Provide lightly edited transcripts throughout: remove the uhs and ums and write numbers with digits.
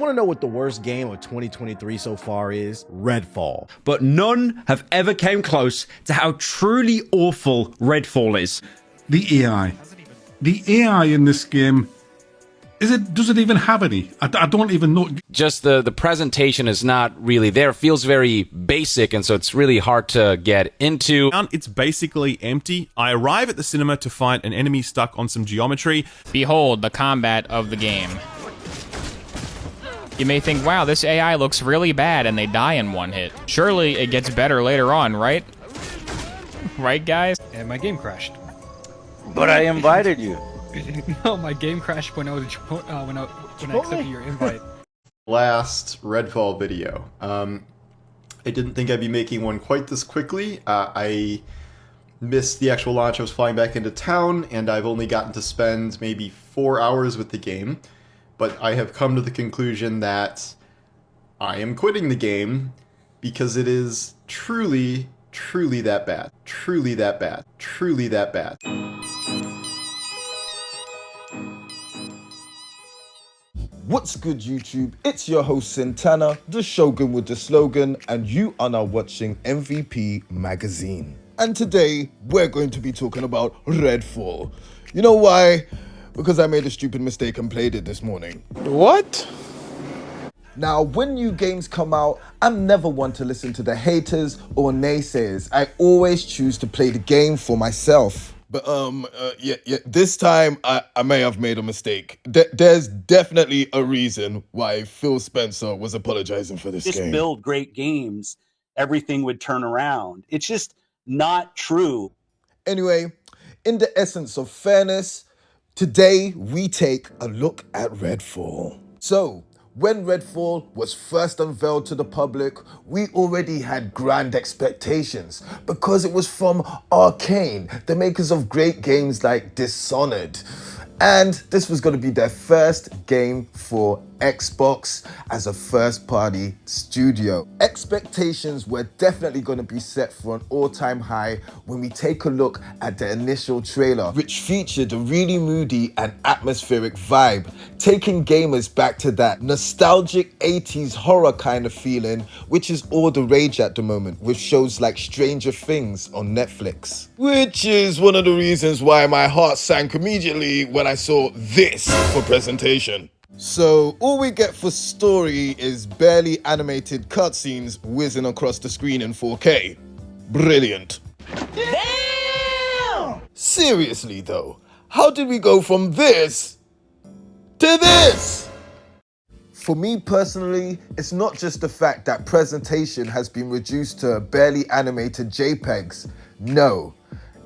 want to know what the worst game of 2023 so far is? RedFall. But none have ever came close to how truly awful RedFall is. The AI. The AI in this game, does it even have any? I don't even know. Just the presentation is not really there. It feels very basic, and so it's really hard to get into. It's basically empty. I arrive at the cinema to find an enemy stuck on some geometry. Behold the combat of the game. You may think, wow, this AI looks really bad, and they die in one hit. Surely it gets better later on, right? Right, guys? And my game crashed. But I invited you. No, my game crashed when I accepted your invite. Last RedFall video. I didn't think I'd be making one quite this quickly. I missed the actual launch. I was flying back into town, and I've only gotten to spend maybe 4 hours with the game. But I have come to the conclusion that I am quitting the game because it is truly, truly that bad. Truly that bad. Truly that bad. What's good, YouTube? It's your host S.H.I.N.O, the Shogun with the slogan, and you are now watching MVP Magazine. And today, we're going to be talking about RedFall. You know why? Because I made a stupid mistake and played it this morning. What? Now, when new games come out, I'm never one to listen to the haters or naysayers. I always choose to play the game for myself. But this time I may have made a mistake. There's definitely a reason why Phil Spencer was apologizing for this game. Just build great games, everything would turn around. It's just not true. Anyway, in the essence of fairness, today we take a look at RedFall. So, when RedFall was first unveiled to the public, we already had grand expectations because it was from S.H.I.N.O, the makers of great games like Dishonored. And this was going to be their first game for Xbox as a first-party studio. Expectations were definitely going to be set for an all-time high when we take a look at the initial trailer, which featured a really moody and atmospheric vibe, taking gamers back to that nostalgic 80s horror kind of feeling, which is all the rage at the moment with shows like Stranger Things on Netflix. Which is one of the reasons why my heart sank immediately when I saw this for presentation. So all we get for story is barely animated cutscenes whizzing across the screen in 4K. Brilliant. Damn! Seriously though, how did we go from this to this? For me personally, it's not just the fact that presentation has been reduced to barely animated JPEGs. No,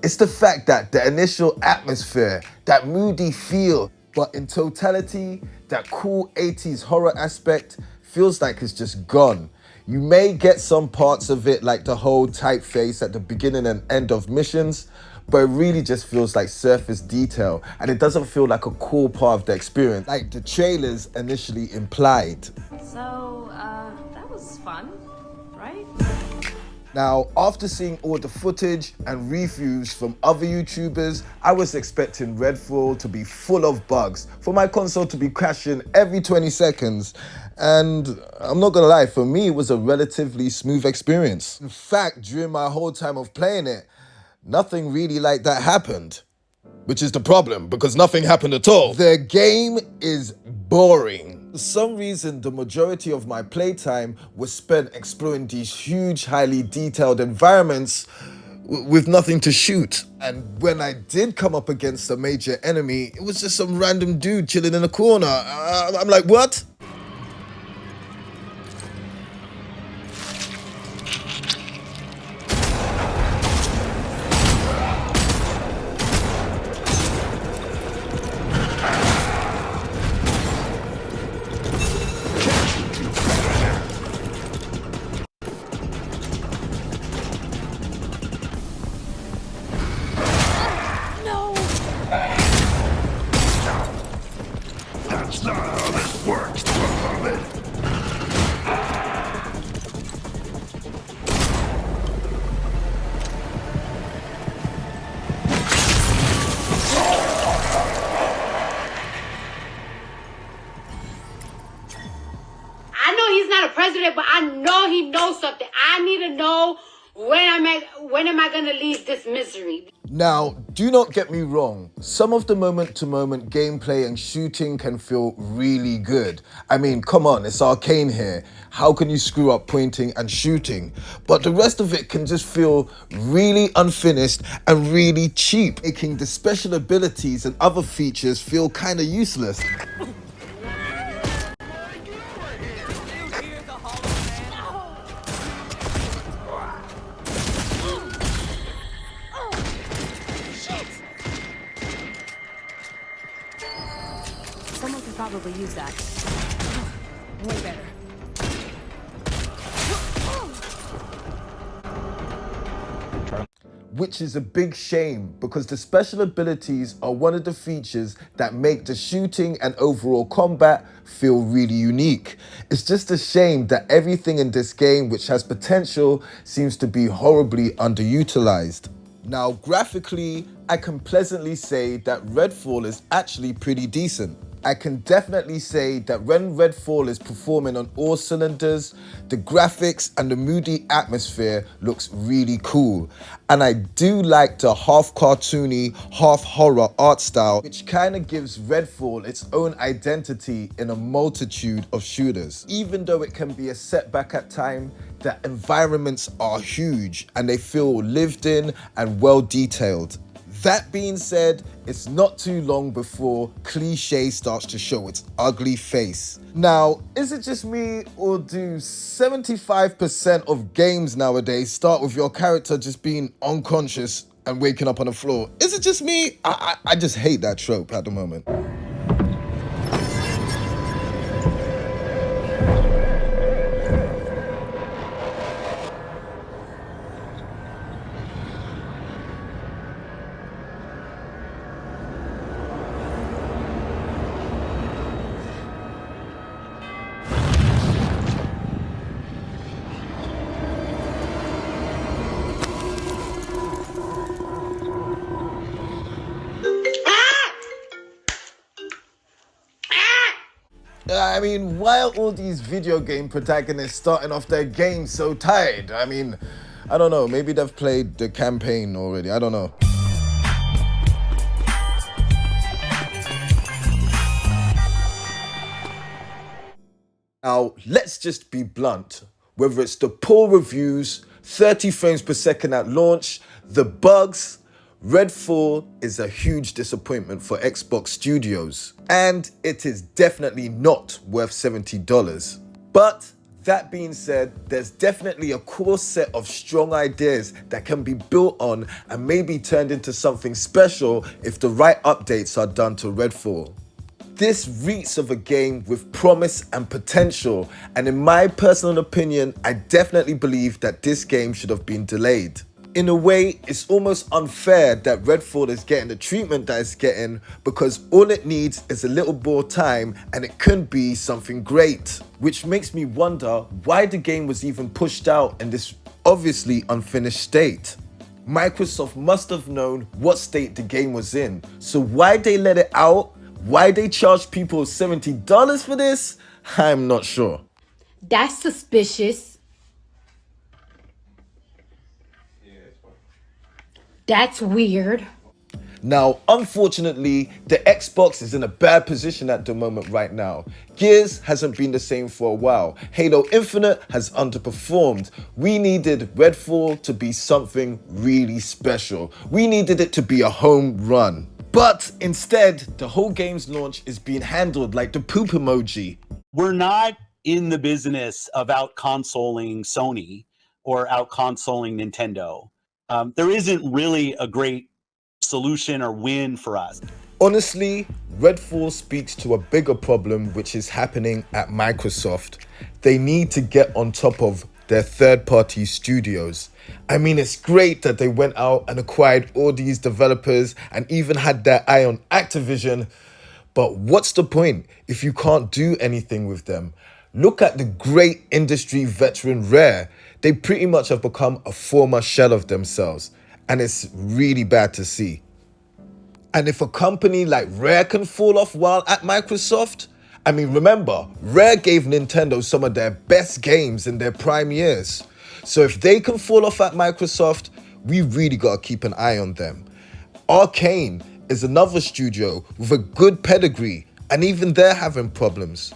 it's the fact that the initial atmosphere, that moody feel, but in totality, that cool 80s horror aspect feels like it's just gone. You may get some parts of it, like the whole typeface at the beginning and end of missions, but it really just feels like surface detail, and it doesn't feel like a cool part of the experience, like the trailers initially implied. So, that was fun, right? Now, after seeing all the footage and reviews from other YouTubers, I was expecting RedFall to be full of bugs, for my console to be crashing every 20 seconds. And I'm not gonna lie, for me, it was a relatively smooth experience. In fact, during my whole time of playing it, nothing really like that happened. Which is the problem, because nothing happened at all. The game is boring. For some reason, the majority of my playtime was spent exploring these huge, highly detailed environments with nothing to shoot. And when I did come up against a major enemy, it was just some random dude chilling in a corner. I'm like, what? No! That's not how this works. he's not a president, but I know he knows something. I need to know when am I gonna leave this misery? Now, do not get me wrong. Some of the moment-to-moment gameplay and shooting can feel really good. I mean, come on, it's arcane here. How can you screw up pointing and shooting? But the rest of it can just feel really unfinished and really cheap, making the special abilities and other features feel kind of useless. Someone could probably use that. Way better. Which is a big shame because the special abilities are one of the features that make the shooting and overall combat feel really unique. It's just a shame that everything in this game which has potential seems to be horribly underutilized. Now, graphically, I can pleasantly say that RedFall is actually pretty decent. I can definitely say that when RedFall is performing on all cylinders, the graphics and the moody atmosphere looks really cool. And I do like the half cartoony, half horror art style, which kind of gives RedFall its own identity in a multitude of shooters. Even though it can be a setback at times, the environments are huge and they feel lived in and well detailed. That being said, it's not too long before cliche starts to show its ugly face. Now, is it just me, or do 75% of games nowadays start with your character just being unconscious and waking up on the floor? Is it just me? I just hate that trope at the moment. I mean, why are all these video game protagonists starting off their games so tired? I mean, I don't know, maybe they've played the campaign already, I don't know. Now, let's just be blunt. Whether it's the poor reviews, 30 frames per second at launch, the bugs, RedFall is a huge disappointment for Xbox Studios, and it is definitely not worth $70. But that being said, there's definitely a core set of strong ideas that can be built on and maybe turned into something special if the right updates are done to RedFall. This reeks of a game with promise and potential, and in my personal opinion, I definitely believe that this game should have been delayed. In a way, it's almost unfair that RedFall is getting the treatment that it's getting because all it needs is a little more time and it could be something great. Which makes me wonder why the game was even pushed out in this obviously unfinished state. Microsoft must have known what state the game was in, so why they let it out, why they charged people $70 for this, I'm not sure. That's suspicious. That's weird. Now, unfortunately, the Xbox is in a bad position at the moment right now. Gears hasn't been the same for a while. Halo Infinite has underperformed. We needed Redfall to be something really special. We needed it to be a home run. But instead, the whole game's launch is being handled like the poop emoji. We're not in the business of out-consoling Sony or out-consoling Nintendo. There isn't really a great solution or win for us. Honestly, Redfall speaks to a bigger problem which is happening at Microsoft. They need to get on top of their third-party studios. I mean, it's great that they went out and acquired all these developers and even had their eye on Activision, but what's the point if you can't do anything with them? Look at the great industry veteran Rare. They pretty much have become a former shell of themselves, and it's really bad to see. And if a company like Rare can fall off while at Microsoft, I mean, remember, Rare gave Nintendo some of their best games in their prime years. So if they can fall off at Microsoft, we really gotta keep an eye on them. R.K.N. is another studio with a good pedigree, and even they're having problems.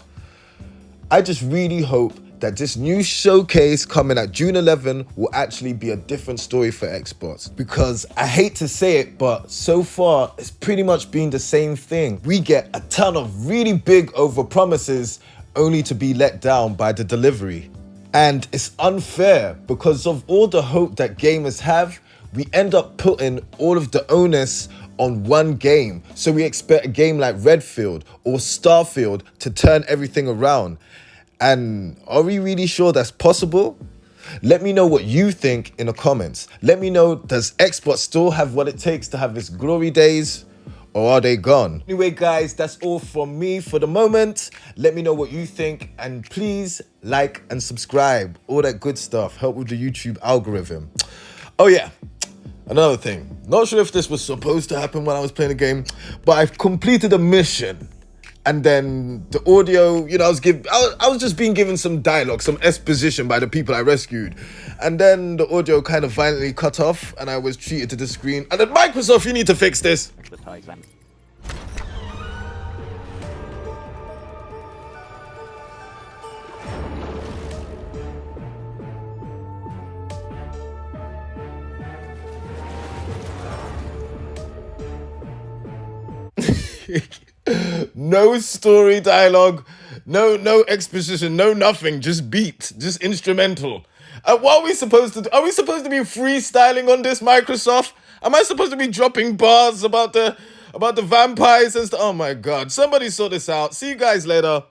I just really hope that this new showcase coming at June 11 will actually be a different story for Xbox. Because I hate to say it, but so far it's pretty much been the same thing. We get a ton of really big overpromises only to be let down by the delivery. And it's unfair because of all the hope that gamers have, we end up putting all of the onus on one game. So we expect a game like Redfield or Starfield to turn everything around. And are we really sure that's possible? Let me know what you think in the comments. Let me know, does Xbox still have what it takes to have its glory days? Or are they gone? Anyway, guys, that's all from me for the moment. Let me know what you think. And please like and subscribe. All that good stuff. Help with the YouTube algorithm. Oh yeah, another thing. Not sure if this was supposed to happen when I was playing the game, but I've completed a mission. And then the audio, you know, I was just being given some dialogue, some exposition by the people I rescued. And then the audio kind of violently cut off and I was treated to the screen. And then Microsoft, you need to fix this. No story dialogue, no exposition, no nothing, just beat, just instrumental. What are we supposed to do? Are we supposed to be freestyling on this, Microsoft? Am I supposed to be dropping bars about the vampires and stuff? Oh my god, somebody sort this out. See you guys later.